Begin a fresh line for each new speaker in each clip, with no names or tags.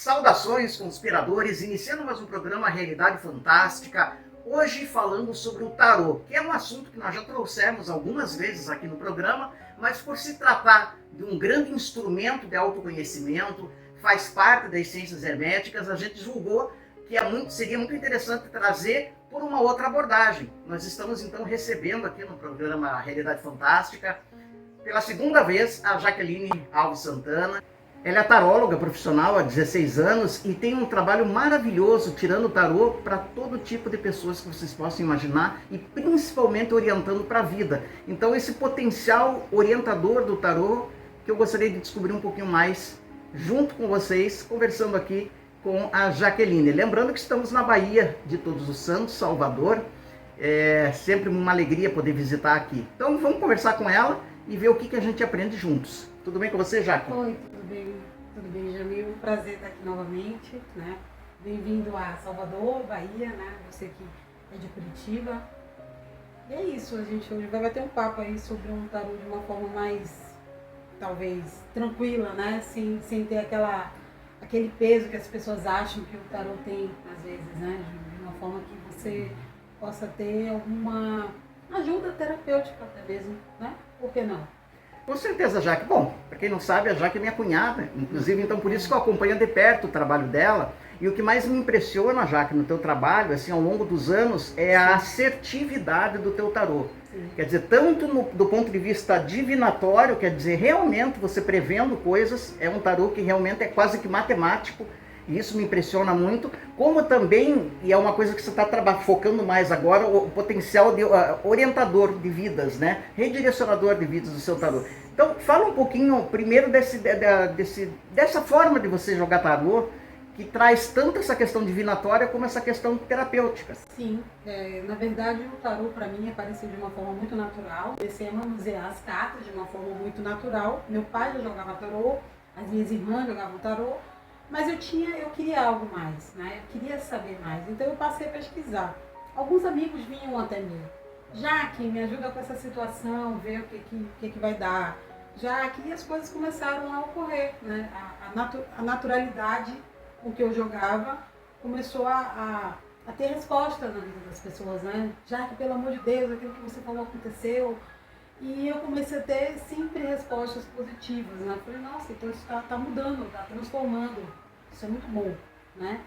Saudações, conspiradores, iniciando mais um programa Realidade Fantástica, hoje falando sobre o tarô, que é um assunto que nós já trouxemos algumas vezes aqui no programa, mas por se tratar de um grande instrumento de autoconhecimento, faz parte das ciências herméticas, a gente julgou que seria muito interessante trazer por uma outra abordagem. Nós estamos então recebendo aqui no programa Realidade Fantástica, pela segunda vez, a Jaqueline Alves Santana. Ela é taróloga profissional há 16 anos e tem um trabalho maravilhoso tirando o tarô para todo tipo de pessoas que vocês possam imaginar e principalmente orientando para a vida. Então esse potencial orientador do tarô que eu gostaria de descobrir um pouquinho mais junto com vocês, conversando aqui com a Jaqueline. Lembrando que estamos na Bahia de Todos os Santos, Salvador. É sempre uma alegria poder visitar aqui. Então vamos conversar com ela e ver o que a gente aprende juntos. Tudo bem com você, Jaque?
Oi, tudo bem, Jamil. Prazer estar aqui novamente, né? Bem-vindo a Salvador, Bahia, né? Você que é de Curitiba. E é isso, a gente hoje vai bater um papo aí sobre um tarô de uma forma mais, talvez, tranquila, né? Sem ter aquele peso que as pessoas acham que o tarô tem, às vezes, né? De uma forma que você possa ter alguma ajuda terapêutica até mesmo, né? Por que não?
Com certeza, Jaque. Bom, para quem não sabe, a Jaque é minha cunhada, inclusive, então por isso que eu acompanho de perto o trabalho dela. E o que mais me impressiona, Jaque, no teu trabalho, assim, ao longo dos anos, é a assertividade do teu tarô. Sim. Quer dizer, tanto do ponto de vista divinatório, quer dizer, realmente você prevendo coisas, é um tarô que realmente é quase que matemático, e isso me impressiona muito, como também, e é uma coisa que você está focando mais agora, o potencial de orientador de vidas, né? Redirecionador de vidas do seu tarô. Então, fala um pouquinho primeiro dessa forma de você jogar tarô, que traz tanto essa questão divinatória como essa questão terapêutica.
Sim, na verdade o tarô para mim apareceu de uma forma muito natural. Comecei a manusear as cartas de uma forma muito natural. Meu pai já jogava tarô, as minhas irmãs jogavam tarô. Mas eu queria algo mais, né? Eu queria saber mais. Então eu passei a pesquisar. Alguns amigos vinham até mim. Jaque, me ajuda com essa situação, ver o que vai dar. Jaque, e as coisas começaram a ocorrer, né? A naturalidade com que eu jogava começou a ter resposta na vida das pessoas, né? Jaque, pelo amor de Deus, aquilo que você falou aconteceu. E eu comecei a ter sempre respostas positivas, né? Eu falei, nossa, então isso tá mudando, está transformando, isso é muito bom, né?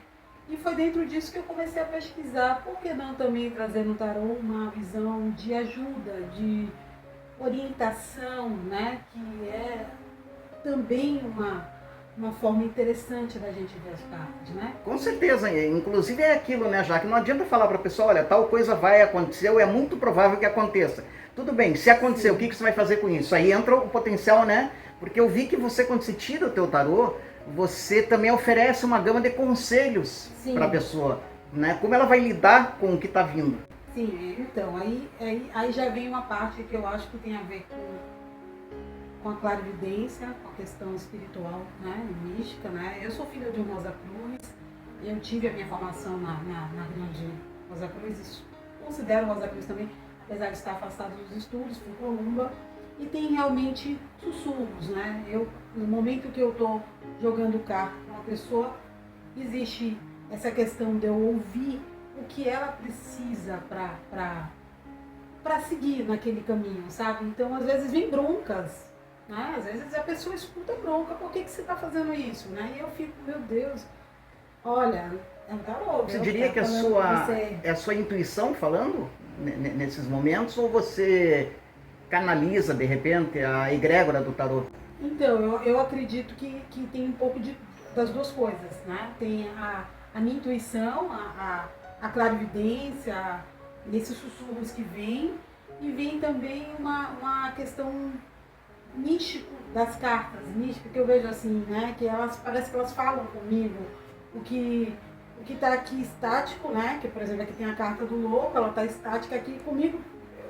E foi dentro disso que eu comecei a pesquisar, por que não também trazer no tarô uma visão de ajuda, de orientação, né? Que é também uma forma interessante da gente ver as cartas, né?
Com certeza, inclusive é aquilo, né, Jaque? Não adianta falar para a pessoa, olha, tal coisa vai acontecer ou é muito provável que aconteça. Tudo bem, se acontecer, sim, o que você vai fazer com isso? Aí entra o potencial, né? Porque eu vi que você, quando você tira o teu tarô, você também oferece uma gama de conselhos para a pessoa, né? Como ela vai lidar com o que está vindo.
Sim, então, aí já vem uma parte que eu acho que tem a ver com a clarividência, com a questão espiritual, né, mística, né? Eu sou filha de um Rosa Cruz, eu tive a minha formação na grande Rosa Cruz, considero Rosa Cruz também, apesar de estar afastado dos estudos, fui columba, e tem realmente sussurros, né? No momento que eu estou jogando carta com uma pessoa, existe essa questão de eu ouvir o que ela precisa para seguir naquele caminho, sabe? Então, às vezes, vem broncas, né? Às vezes a pessoa escuta bronca, por que você está fazendo isso? Né? E eu fico, meu Deus, olha, é um tarô.
Você diria que é a sua intuição falando nesses momentos, ou você canaliza, de repente, a egrégora do tarô?
Então, eu acredito que tem um pouco das duas coisas, né? Tem a minha intuição, a clarividência, esses sussurros que vêm, e vem também uma questão místico das cartas, místico, que eu vejo assim, né, que parece que elas falam comigo, o que está aqui estático, né, que por exemplo aqui tem a carta do louco, ela está estática aqui comigo,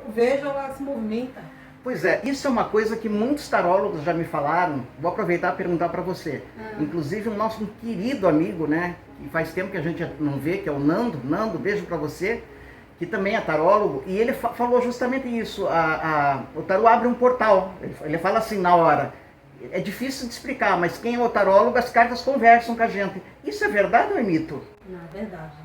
eu vejo ela se movimenta.
Pois é, isso é uma coisa que muitos tarólogos já me falaram, vou aproveitar e perguntar para você, inclusive o nosso querido amigo, né, que faz tempo que a gente não vê, que é o Nando, beijo para você, que também é tarólogo, e ele falou justamente isso, o tarô abre um portal, ele fala assim na hora, é difícil de explicar, mas quem é o tarólogo, as cartas conversam com a gente. Isso é verdade ou é mito?
Na verdade,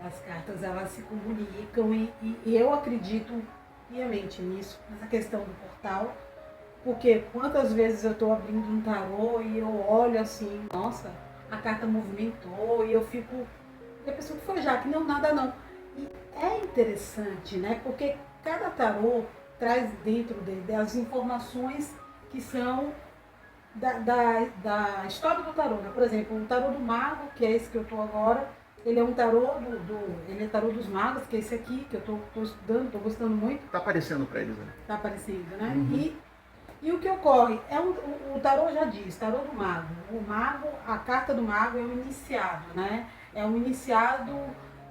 as cartas elas se comunicam e eu acredito piamente nisso, nessa questão do portal, porque quantas vezes eu estou abrindo um tarô e eu olho assim, nossa, a carta movimentou e eu fico, e a pessoa que foi já, que não, nada não. E é interessante, né? Porque cada tarô traz dentro dele as informações que são da história do tarô, né? Por exemplo, o tarô do mago, que é esse que eu estou agora, ele é um tarô ele é tarô dos magos, que é esse aqui, que eu estou estudando, estou gostando muito.
Está aparecendo para eles, né?
Está aparecendo, né?
Uhum.
E o que ocorre? O tarô já diz, tarô do mago. O mago, a carta do mago é um iniciado, né? É um iniciado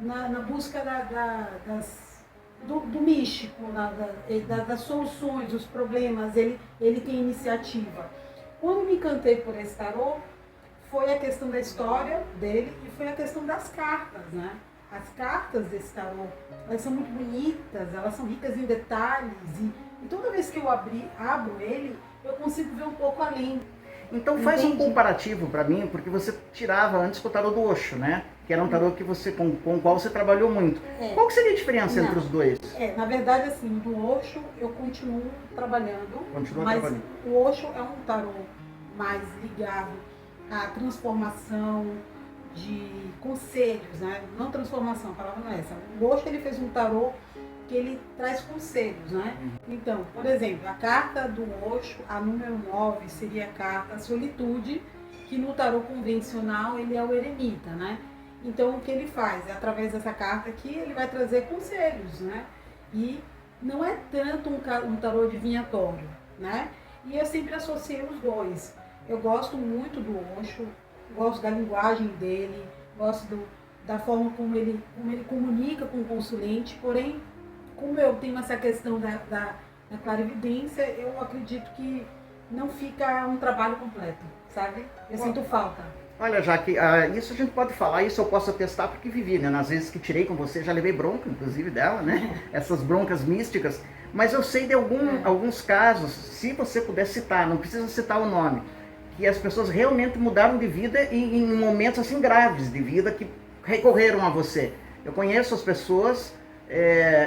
na busca do místico, das soluções, dos problemas, ele tem iniciativa. Quando me encantei por esse tarô, foi a questão da história dele e foi a questão das cartas, né? As cartas desse tarô, elas são muito bonitas, elas são ricas em detalhes e toda vez que eu abro ele, eu consigo ver um pouco além.
Então faz um comparativo para mim, porque você tirava antes com o tarô do Osho, né? Que era um tarô que você, com o qual você trabalhou muito. Qual que seria a diferença entre os dois?
Na verdade, assim, do Osho eu continuo trabalhando, o Osho é um tarô mais ligado à transformação de conselhos, né? Não transformação, a palavra não é essa. O Osho ele fez um tarô que ele traz conselhos, né? Então, por exemplo, a carta do Osho, a número 9, seria a carta Solitude, que no tarô convencional ele é o eremita, né? Então, o que ele faz? Através dessa carta aqui, ele vai trazer conselhos, né? E não é tanto um tarô adivinhatório, né? E eu sempre associei os dois. Eu gosto muito do Osho, gosto da linguagem dele, gosto da forma como ele comunica com o consulente, porém, como eu tenho essa questão da clarividência, eu acredito que não fica um trabalho completo, sabe? Eu sinto falta.
Olha, Jaque, isso a gente pode falar, isso eu posso atestar porque vivi, né? Nas vezes que tirei com você, já levei bronca, inclusive, dela, né? Essas broncas místicas. Mas eu sei de alguns casos, se você puder citar, não precisa citar o nome, que as pessoas realmente mudaram de vida em momentos assim graves de vida que recorreram a você. Eu conheço as pessoas,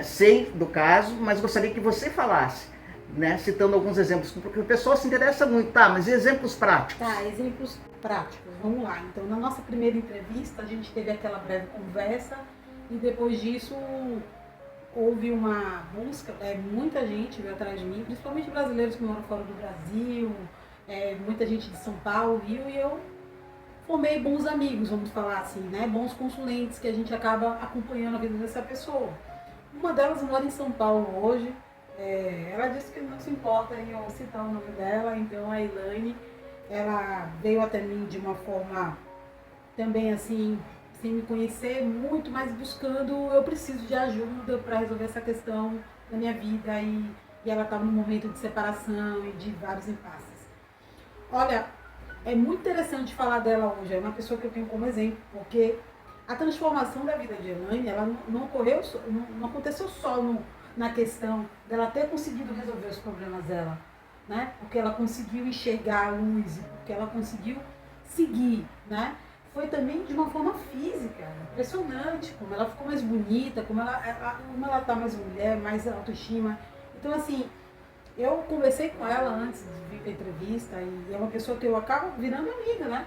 sei do caso, mas gostaria que você falasse, né, citando alguns exemplos, porque o pessoal se interessa muito, tá, mas exemplos práticos?
Tá, exemplos práticos, vamos lá. Então, na nossa primeira entrevista, a gente teve aquela breve conversa e depois disso houve uma busca, muita gente veio atrás de mim, principalmente brasileiros que moram fora do Brasil, muita gente de São Paulo, Rio, e eu formei bons amigos, vamos falar assim, né, bons consulentes que a gente acaba acompanhando a vida dessa pessoa. Uma delas mora em São Paulo hoje. Ela disse que não se importa em eu citar o nome dela, então a Elaine, ela veio até mim de uma forma também assim, sem me conhecer muito, mas buscando, eu preciso de ajuda para resolver essa questão da minha vida e ela estava num momento de separação e de vários impasses. Olha, é muito interessante falar dela hoje, é uma pessoa que eu tenho como exemplo, porque a transformação da vida de Elaine, ela não aconteceu só na questão dela ter conseguido resolver os problemas dela, né? Porque ela conseguiu enxergar a luz, porque ela conseguiu seguir, né? Foi também de uma forma física, impressionante, como ela ficou mais bonita, como ela tá mais mulher, mais autoestima. Então, assim, eu conversei com ela antes de vir para a entrevista e é uma pessoa que eu acabo virando amiga, né?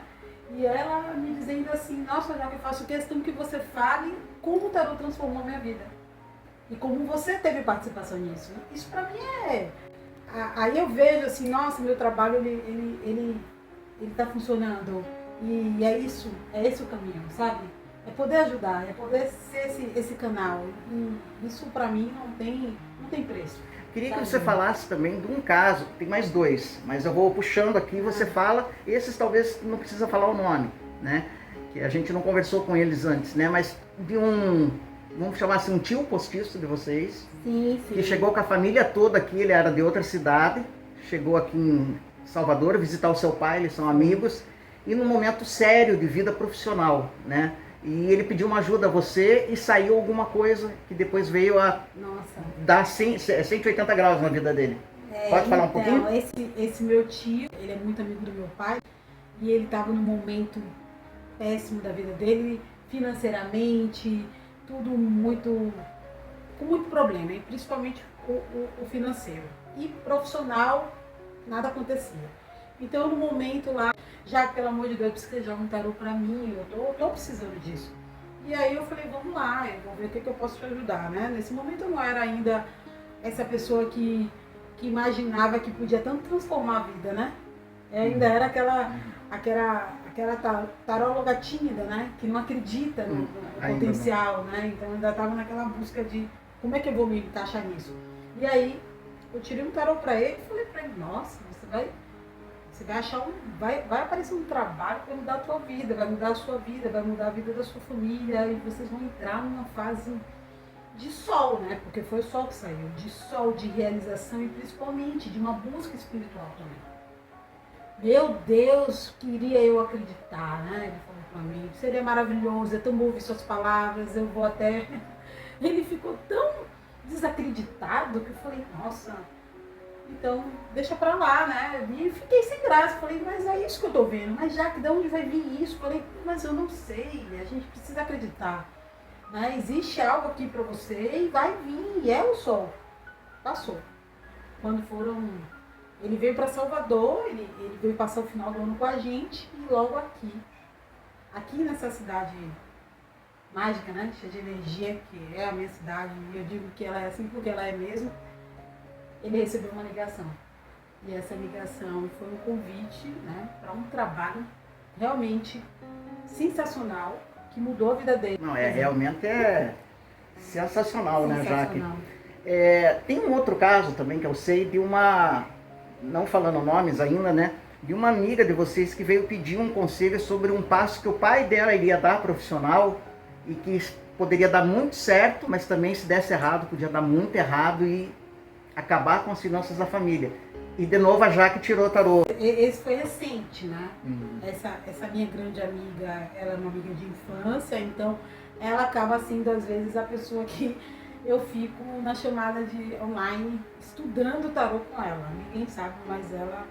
E ela me dizendo assim, nossa, já que eu faço questão que você fale como o tarô transformou a minha vida. E como você teve participação nisso. Isso pra mim Aí eu vejo assim, nossa, meu trabalho, ele tá funcionando. E é esse o caminho, sabe? É poder ajudar, é poder ser esse canal. E isso pra mim não tem preço.
Queria que você falasse também de um caso, tem mais dois, mas eu vou puxando aqui, você fala, esses talvez não precisa falar o nome, né? Que a gente não conversou com eles antes, né? Mas de vamos chamar assim, um tio postiço de vocês,
sim.
Que chegou com a família toda aqui, ele era de outra cidade, chegou aqui em Salvador visitar o seu pai, eles são amigos, e num momento sério de vida profissional, né? E ele pediu uma ajuda a você e saiu alguma coisa que depois veio a dar 180 graus na vida dele. Pode falar um pouquinho?
Esse meu tio, ele é muito amigo do meu pai e ele estava num momento péssimo da vida dele, financeiramente, tudo muito, com muito problema, e principalmente o financeiro. E profissional, nada acontecia. Então, no momento lá, já pelo amor de Deus, você joga um tarô pra mim, eu tô precisando disso. E aí eu falei, vamos lá, eu vou ver o que eu posso te ajudar, né? Nesse momento eu não era ainda essa pessoa que imaginava que podia tanto transformar a vida, né? Eu ainda era aquela taróloga tímida, né? Que não acredita no potencial, né? Então eu ainda estava naquela busca de como é que eu vou me encaixar nisso. E aí eu tirei um tarô para ele e falei para ele, nossa, você vai achar vai aparecer um trabalho que vai mudar a tua vida, vai mudar a sua vida, vai mudar a vida da sua família e vocês vão entrar numa fase de sol, né? Porque foi o sol que saiu, de sol, de realização e principalmente de uma busca espiritual também. Meu Deus, queria eu acreditar, né? Ele falou pra mim, seria maravilhoso, é tão bom ouvir suas palavras, eu vou até... Ele ficou tão desacreditado que eu falei, nossa, então deixa pra lá, né? E fiquei sem graça, falei, mas é isso que eu tô vendo, mas já que de onde vai vir isso? Falei, mas eu não sei, a gente precisa acreditar. Né? Existe algo aqui para você e vai vir, e é o sol. Passou. Quando foram... Ele veio para Salvador, ele veio passar o final do ano com a gente e logo aqui nessa cidade mágica, né? Cheia de energia, que é a minha cidade, e eu digo que ela é assim porque ela é mesmo, ele recebeu uma ligação. E essa ligação foi um convite, né, para um trabalho realmente sensacional, que mudou a vida dele.
Não, realmente é sensacional, né, Jaque? Tem um outro caso também que eu sei de uma, não falando nomes ainda, né, de uma amiga de vocês que veio pedir um conselho sobre um passo que o pai dela iria dar profissional e que poderia dar muito certo, mas também se desse errado, podia dar muito errado e acabar com as finanças da família. E de novo a Jaque tirou o tarô.
Esse foi recente, né? Essa minha grande amiga, ela é uma amiga de infância, então ela acaba sendo às vezes a pessoa que eu fico na chamada de online estudando o tarô com ela. Ninguém sabe, mas ela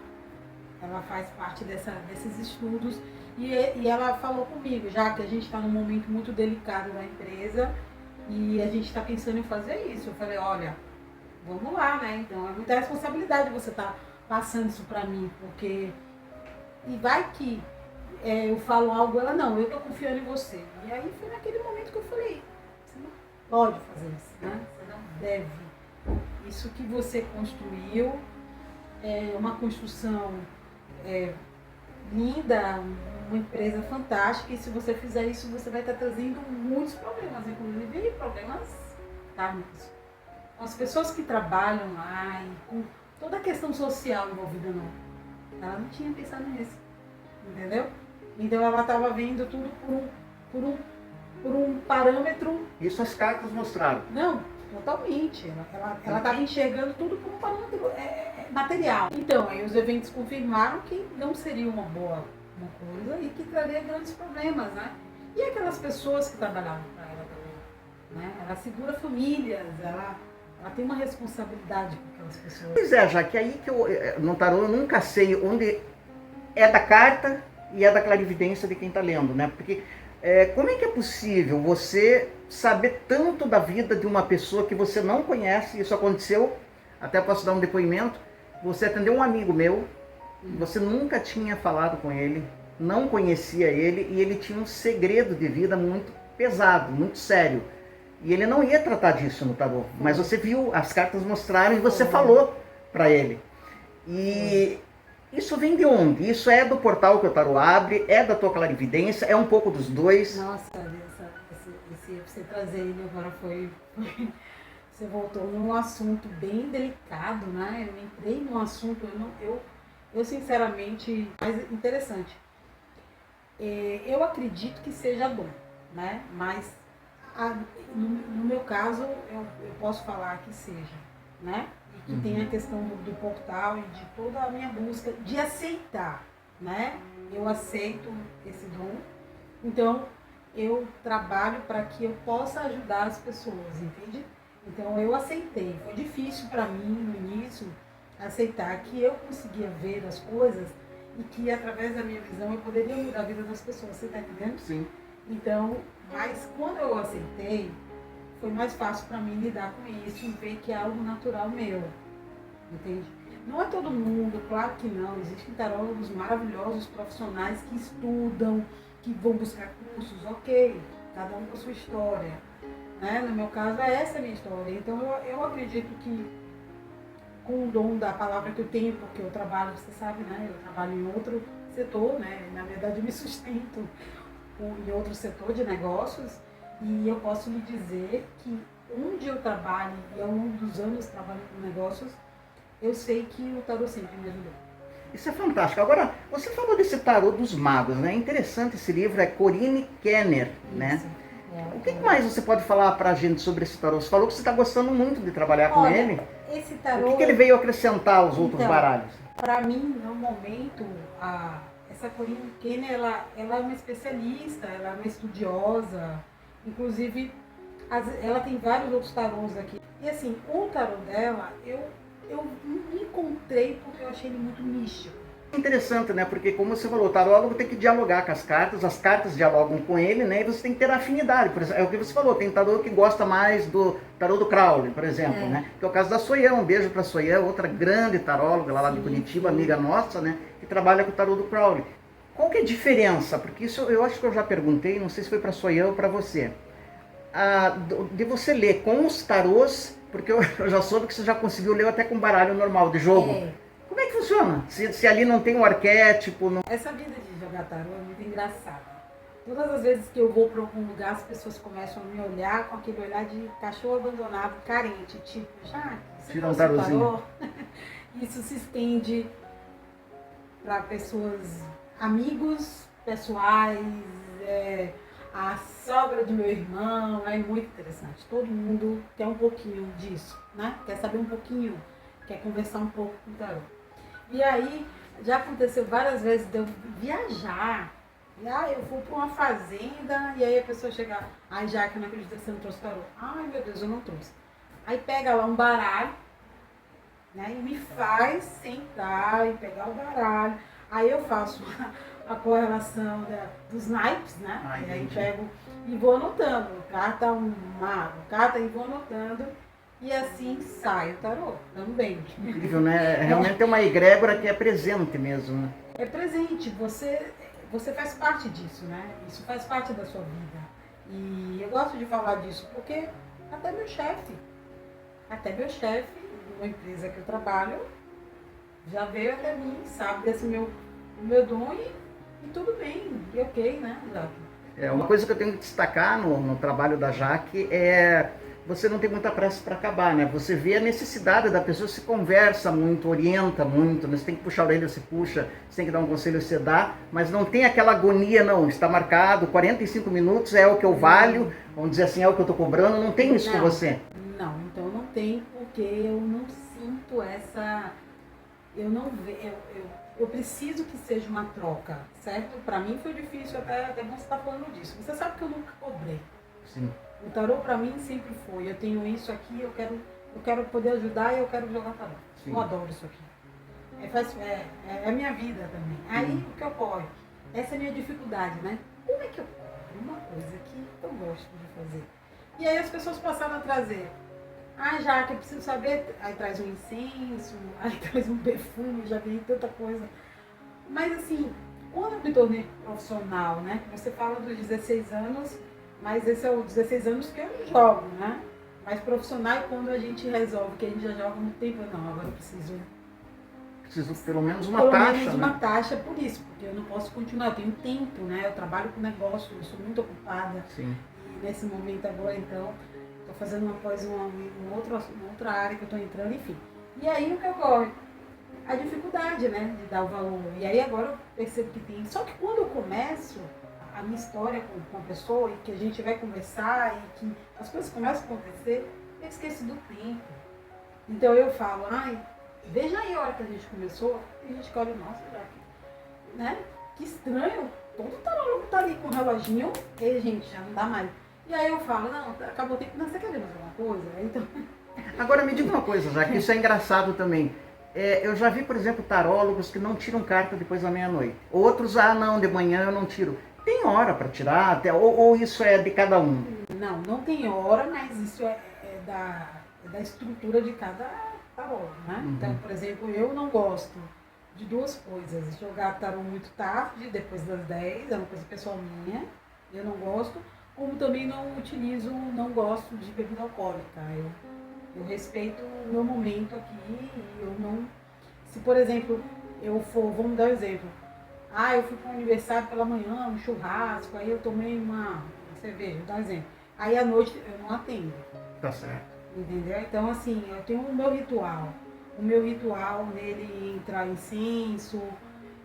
faz parte desses estudos. E ela falou comigo, já que a gente está num momento muito delicado da empresa e a gente está pensando em fazer isso. Eu falei, olha, vamos lá, né? Então é muita responsabilidade você estar passando isso pra mim, porque... E vai que eu falo algo, ela, não, eu tô confiando em você. E aí foi naquele momento que eu falei, você não pode fazer isso, né? Você não deve. Isso que você construiu é uma construção linda, uma empresa fantástica, e se você fizer isso, você vai estar trazendo muitos problemas, inclusive problemas kármicos. As pessoas que trabalham lá, e com toda a questão social envolvida, não. Ela não tinha pensado nisso, entendeu? Então ela estava vendo tudo por um parâmetro...
Isso as cartas mostraram.
Não, totalmente. Ela estava enxergando tudo por um parâmetro material. Então, aí os eventos confirmaram que não seria uma boa coisa e que traria grandes problemas, né? E aquelas pessoas que trabalhavam para ela também, né? Ela segura famílias, ela tem uma responsabilidade com aquelas pessoas.
Pois é, já que aí que no tarô eu nunca sei onde é da carta e é da clarividência de quem está lendo, né? Porque como é que é possível você saber tanto da vida de uma pessoa que você não conhece? Isso aconteceu, até posso dar um depoimento, você atendeu um amigo meu, você nunca tinha falado com ele, não conhecia ele, e ele tinha um segredo de vida muito pesado, muito sério. E ele não ia tratar disso no tarô, mas você viu, as cartas mostraram e você falou para ele. E isso vem de onde? Isso é do portal que o tarô abre, é da tua clarividência, é um pouco dos dois?
Nossa, você trazer ele agora foi... Você voltou num assunto bem delicado, né? Eu entrei num assunto, eu sinceramente, mais interessante. Eu acredito que seja bom, né? Mas no meu caso, eu posso falar que seja, né? E que tem a questão do portal e de toda a minha busca de aceitar, né? Eu aceito esse dom, então eu trabalho para que eu possa ajudar as pessoas, entende? Então eu aceitei. Foi difícil para mim no início aceitar que eu conseguia ver as coisas e que através da minha visão eu poderia mudar a vida das pessoas, você está entendendo?
Sim.
Então, mas quando eu aceitei, foi mais fácil para mim lidar com isso e ver que é algo natural meu, entende? Não é todo mundo, claro que não, existem tarólogos maravilhosos, profissionais que estudam, que vão buscar cursos, ok, cada um com a sua história, né? No meu caso, essa é a minha história, então eu acredito que com o dom da palavra que eu tenho, porque eu trabalho, você sabe, né? Eu trabalho em outro setor, né? Na verdade, eu me sustento em outro setor de negócios e eu posso lhe dizer que onde eu trabalho e ao longo dos anos trabalhando com negócios, eu sei que o tarô sempre me ajudou.
Isso é fantástico. Agora, você falou desse tarô dos magos, né? É interessante esse livro, é Corinne Kenner, né? O que mais você pode falar pra gente sobre esse tarô? Você falou que você está gostando muito de trabalhar com ele.
Esse tarô,
O que ele veio acrescentar aos outros baralhos?
Para mim, no momento, essa Corinne Kenner, ela é uma especialista, ela é uma estudiosa, inclusive ela tem vários outros tarôs aqui. E assim, o tarô dela, eu me encontrei porque eu achei ele muito místico.
Interessante, né? Porque como você falou, o tarólogo tem que dialogar com as cartas dialogam com ele, né? E você tem que ter afinidade. Por exemplo, é o que você falou, tem tarô que gosta mais do tarô do Crowley, por exemplo, né? Que é o caso da Soyan, um beijo pra Soyan, outra grande taróloga lá de Curitiba, amiga nossa, né? Que trabalha com o tarô do Crowley. Qual que é a diferença? Porque isso eu acho que eu já perguntei, não sei se foi pra Soyan ou pra você. De você ler com os tarôs, porque eu já soube que você já conseguiu ler até com baralho normal de jogo. Como é que funciona? Se ali não tem um arquétipo... Não...
Essa vida de jogar tarô é muito engraçada. Todas as vezes que eu vou para algum lugar, as pessoas começam a me olhar com aquele olhar de cachorro abandonado, carente, tipo, já, você
tira um tarozinho.
Isso se estende para pessoas, amigos pessoais, a sogra do meu irmão, é muito interessante. Todo mundo quer um pouquinho disso, né? Quer saber um pouquinho, quer conversar um pouco com o tarô. E aí, já aconteceu várias vezes de eu viajar. E eu vou para uma fazenda e aí a pessoa chega, já que eu não acredito que você não trouxe tarô. Ai, meu Deus, eu não trouxe. Aí pega lá um baralho, né, e me faz sentar e pegar o baralho. Aí eu faço a correlação dos naipes, né? E aí pego e vou anotando. Carta um mago, carta e vou anotando. E assim sai o tarô, também.
Incrível, né? Realmente é uma egrégora que é presente mesmo, né?
É presente, você faz parte disso, né? Isso faz parte da sua vida. E eu gosto de falar disso porque até meu chefe de uma empresa que eu trabalho, já veio até mim, sabe desse meu dom e tudo bem, e ok, né, Jaque?
Uma coisa que eu tenho que destacar no trabalho da Jaque é você não tem muita pressa para acabar, né? Você vê a necessidade da pessoa, se conversa muito, orienta muito, né? Você tem que puxar a orelha, você puxa, você tem que dar um conselho, você dá, mas não tem aquela agonia, não, está marcado, 45 minutos é o que eu valho, vamos dizer assim, é o que eu estou cobrando, não tem isso com você?
Não, então não tem, porque eu não sinto essa, eu preciso que seja uma troca, certo? Para mim foi difícil, até você estar falando disso, você sabe que eu nunca cobrei.
Sim.
O tarô para mim sempre foi, eu tenho isso aqui, eu quero poder ajudar e eu quero jogar tarô. Sim. Eu adoro isso aqui. É a minha vida também. Aí o que ocorre? Essa é a minha dificuldade, né? Como é que eu cobro uma coisa que eu gosto de fazer? E aí as pessoas passaram a trazer. Já que eu preciso saber, aí traz um incenso, aí traz um perfume, já vi tanta coisa. Mas assim, quando eu me tornei profissional, né? Você fala dos 16 anos, mas esse é os 16 anos que eu jogo, né? Mas profissional é quando a gente resolve que a gente já joga muito tempo. Não, agora eu preciso
pelo menos uma taxa,
menos uma taxa por isso, porque eu não posso continuar, eu tenho tempo, né? Eu trabalho com negócio, eu sou muito ocupada.
Sim.
E nesse momento agora, então, estou fazendo uma outra área que eu estou entrando, enfim. E aí o que ocorre? A dificuldade, né? De dar o valor. E aí agora eu percebo que tem. Só que quando eu começo a minha história com a pessoa e que a gente vai conversar e que as coisas começam a acontecer, eu esqueço do tempo. Então eu falo, veja aí a hora que a gente começou, e a gente olha, nossa, né? Que estranho, todo tarólogo tá ali com o reloginho, e gente, já não dá mais. E aí eu falo, não, acabou o tempo, não, você quer ver mais alguma coisa? Então...
Agora me diga uma coisa, já que isso é engraçado também. Eu já vi, por exemplo, tarólogos que não tiram carta depois da meia-noite. Outros, não, de manhã eu não tiro. Tem hora para tirar, até, ou isso é de cada um?
Não tem hora, mas isso é da estrutura de cada tarô, né?
Uhum.
Então, por exemplo, eu não gosto de duas coisas. Jogar tarô muito tarde, depois das 10, é uma coisa pessoal minha, eu não gosto. Como também não gosto de bebida alcoólica. Eu respeito o meu momento aqui e eu não... Se, por exemplo, vamos dar um exemplo. Eu fui para um aniversário pela manhã, um churrasco, aí eu tomei uma cerveja, vou dar um exemplo. Aí à noite eu não atendo.
Tá certo.
Entendeu? Então, assim, eu tenho o meu ritual. O meu ritual, nele entra incenso,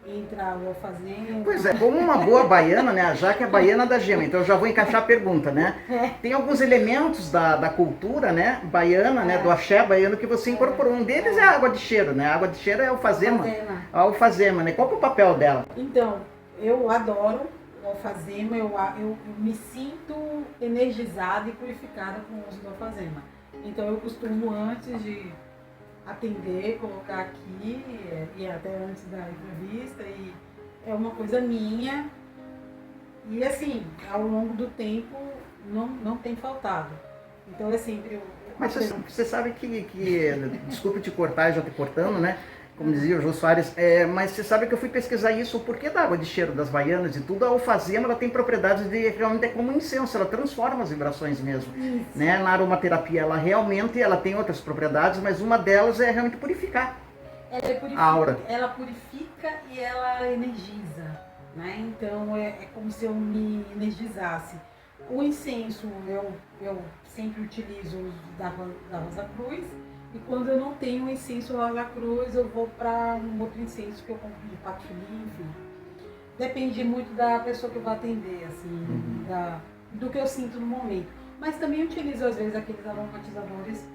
entra o alfazema.
Pois é, como uma boa baiana, né? A Jaque é a baiana da gema, então eu já vou encaixar a pergunta, né? Tem alguns elementos da cultura, né? Baiana, né? Do axé baiano que você incorporou. Um deles é a água de cheiro, né? A água de cheiro é o alfazema. A alfazema, né? Qual que é o papel dela?
Então, eu adoro o alfazema, eu me sinto energizada e purificada com o uso do alfazema. Então eu costumo, antes de atender, colocar aqui, e até antes da entrevista, e é uma coisa minha. E assim, ao longo do tempo, não tem faltado. Então é sempre...
Mas você sabe que desculpe te cortar, já te cortando, né? Como dizia o Jô Soares, mas você sabe que eu fui pesquisar isso, o porquê da água de cheiro das baianas e tudo, a alfazema ela tem propriedades de, realmente é como um incenso, ela transforma as vibrações mesmo. Né? Na aromaterapia ela realmente tem outras propriedades, mas uma delas é realmente purificar a aura.
Ela purifica e ela energiza, né? Então é como se eu me energizasse. O incenso eu sempre utilizo da Rosa Cruz. E quando eu não tenho um incenso Rosa Cruz, eu vou para um outro incenso que eu compro de patchouli, enfim. Depende muito da pessoa que eu vou atender, assim, do que eu sinto no momento. Mas também utilizo, às vezes, aqueles aromatizadores.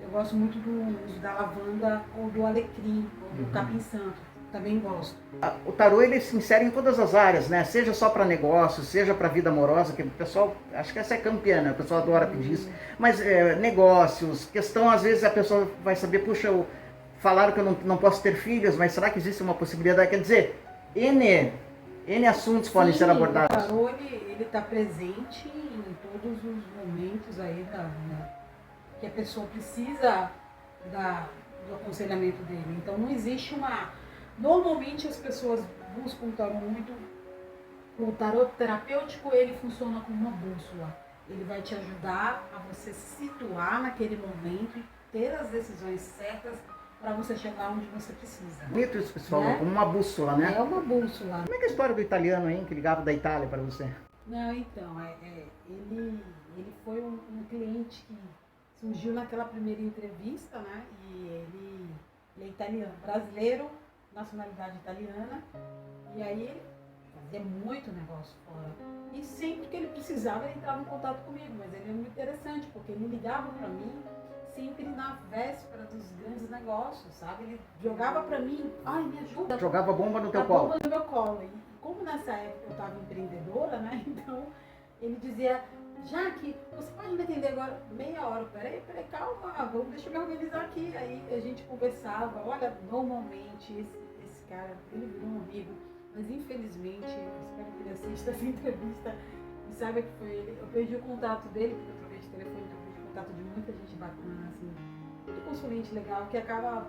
Eu gosto muito do uso da lavanda ou do alecrim, ou do capim santo. Também gosto.
O tarô ele se insere em todas as áreas, né? Seja só para negócios, seja para vida amorosa, que o pessoal, acho que essa é campeã, né? O pessoal adora pedir isso. Mas negócios, questão, às vezes a pessoa vai saber, puxa, falaram que eu não posso ter filhos, mas será que existe uma possibilidade? Quer dizer, N assuntos podem ser abordados.
O tarô ele está presente em todos os momentos aí que a pessoa precisa do aconselhamento dele. Então não existe uma... Normalmente as pessoas buscam o tarô muito. O tarô terapêutico ele funciona como uma bússola. Ele vai te ajudar a você se situar naquele momento e ter as decisões certas para você chegar onde você precisa.
Bonito isso, pessoal, como uma bússola, né?
É uma bússola.
Como é que é a história do italiano, hein, que ligava da Itália para você?
Não, então, ele foi um cliente que surgiu naquela primeira entrevista, né? E ele é italiano, brasileiro, nacionalidade italiana, e aí ele fazia muito negócio fora. E sempre que ele precisava, ele entrava em contato comigo, mas ele é muito interessante, porque ele ligava para mim sempre na véspera dos grandes negócios, sabe? Ele jogava para mim, me ajuda.
Jogava bomba no teu colo.
Bomba no meu colo. E como nessa época eu estava empreendedora, né? Então ele dizia, Jaque, você pode me atender agora meia hora? Peraí, calma, deixa eu me organizar aqui. Aí a gente conversava, olha, normalmente esse cara, ele virou um amigo, mas infelizmente, eu espero que ele assista essa entrevista e saiba que foi ele. Eu perdi o contato dele, porque eu troquei de telefone, então eu perdi o contato de muita gente bacana, assim, muito consulente legal, que acaba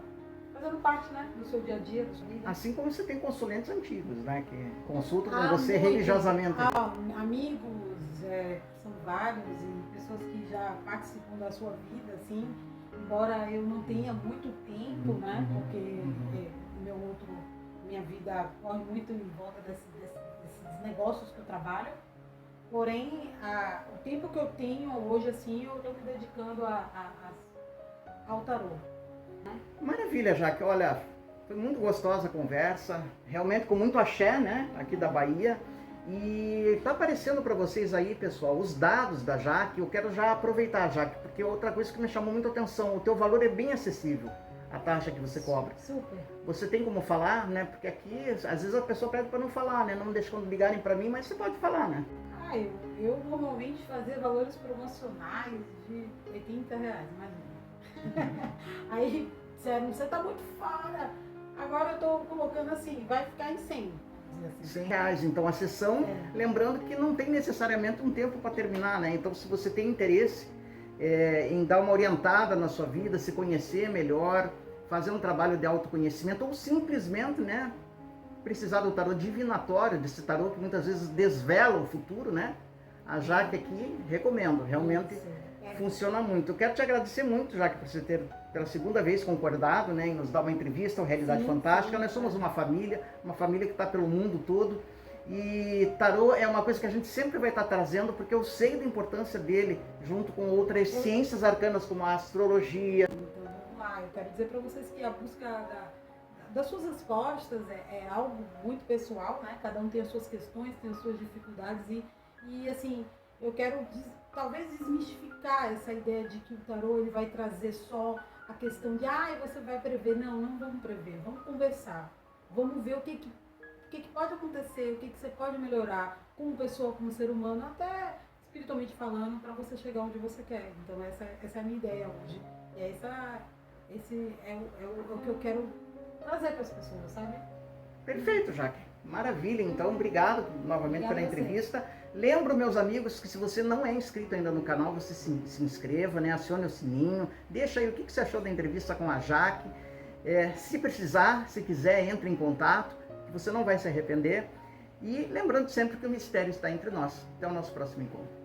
fazendo parte, né, do seu dia a dia, da sua vida.
Assim como você tem consulentes antigos, né, que consultam com você religiosamente.
Amigos, são vários, e pessoas que já participam da sua vida, assim, embora eu não tenha muito tempo, né, porque minha vida corre muito em volta desses negócios que eu trabalho, porém, o tempo que eu tenho hoje, assim, eu estou me dedicando ao tarô.
Maravilha, Jaque, olha, foi muito gostosa a conversa, realmente com muito axé, né, aqui da Bahia. E tá aparecendo para vocês aí, pessoal, os dados da Jaque. Eu quero já aproveitar, Jaque, porque outra coisa que me chamou muita atenção, o teu valor é bem acessível, a taxa que você cobra.
Super.
Você tem como falar, né? Porque aqui, às vezes a pessoa pede para não falar, né? Não me deixa quando ligarem para mim, mas você pode falar, né?
Eu normalmente fazia valores promocionais de R$80, imagina. Aí, disseram, você está muito fora. Agora eu estou colocando assim, vai ficar em 100. Assim.
R$100. Então a sessão, lembrando que não tem necessariamente um tempo para terminar, né? Então se você tem interesse em dar uma orientada na sua vida, se conhecer melhor, fazer um trabalho de autoconhecimento ou simplesmente, né, precisar do tarô divinatório, desse tarô que muitas vezes desvela o futuro, né? A Jaque aqui, recomendo, realmente funciona muito. Eu quero te agradecer muito, Jaque, por você ter pela segunda vez concordado, né, em nos dar uma entrevista ao Realidade Fantástica. Nós somos uma família que está pelo mundo todo. E tarô é uma coisa que a gente sempre vai estar trazendo, porque eu sei da importância dele, junto com outras ciências arcanas como a astrologia.
Então vamos lá, eu quero dizer para vocês que a busca das suas respostas é algo muito pessoal, né? Cada um tem as suas questões, tem as suas dificuldades e assim, eu quero talvez desmistificar essa ideia de que o tarô ele vai trazer só a questão de você vai prever. Não vamos prever, vamos conversar, vamos ver o que pode acontecer, o que você pode melhorar como pessoa, como ser humano, até espiritualmente falando, para você chegar onde você quer. Então essa é a minha ideia hoje. E esse é o que eu quero trazer para as pessoas, sabe?
Perfeito, Jaque. Maravilha, então, obrigado novamente pela entrevista. Lembro, meus amigos, que se você não é inscrito ainda no canal, você se inscreva, né? Acione o sininho, deixa aí o que você achou da entrevista com a Jaque. Se precisar, se quiser, entre em contato, que você não vai se arrepender. E lembrando sempre que o mistério está entre nós. Até o nosso próximo encontro.